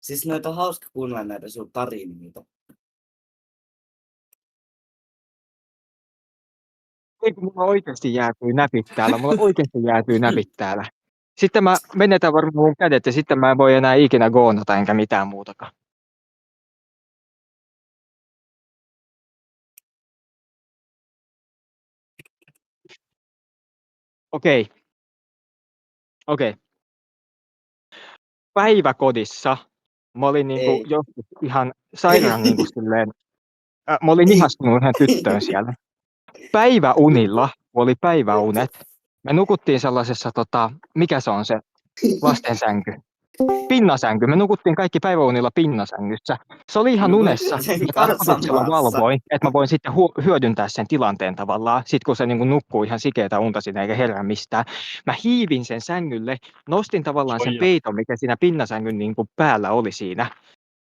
Siis noita on hauska kuunnella näitä sun tarinoita. Ei, kun mulla oikeesti jäätyy näpit täällä. Sitten mä menetän varmaan mun kädet ja sitten mä en voi enää ikinä goonata enkä mitään muutakaan. Okei. Päiväkodissa mä olin niinku Ei. joskus ihan sairaan niinku silleen, mä olin ihastunut yhden tyttöön siellä. Päiväunilla, kun oli päiväunet, me nukuttiin sellaisessa mikä se on se lastensänky? Pinnasänky. Me nukuttiin kaikki päiväunilla pinnasängyssä. Se oli ihan unessa. Ja tarkoituksella valvoin, että mä voin sitten hyödyntää sen tilanteen tavallaan. Sitten kun se niin kuin nukkuu ihan sikeetä unta siinä eikä herää mistään. Mä hiivin sen sängylle, nostin tavallaan sen peiton, mikä siinä pinnasängyn niin kuin päällä oli siinä.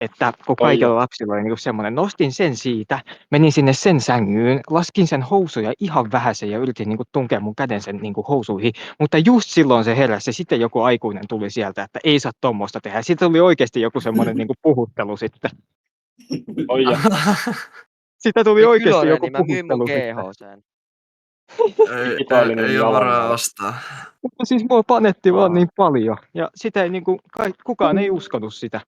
Että kun kaikilla lapsilla oli niin semmoinen, nostin sen siitä, menin sinne sen sängyyn, laskin sen housuja ihan vähäsen ja yritin niin kuin tunkea mun käden sen niin kuin housuihin, mutta just silloin se heräsi, sitten joku aikuinen tuli sieltä, että ei saa tommoista tehdä. Sitten oli oikeasti joku semmoinen niin kuin puhuttelu sitten. Sitä tuli oikeasti joku niin mä myyn mun puhuttelu sitten. ei ole varaa ostaa. Mutta siis mua panetti vaan niin paljon ja sitä ei, niin kuin, kukaan ei uskonut sitä.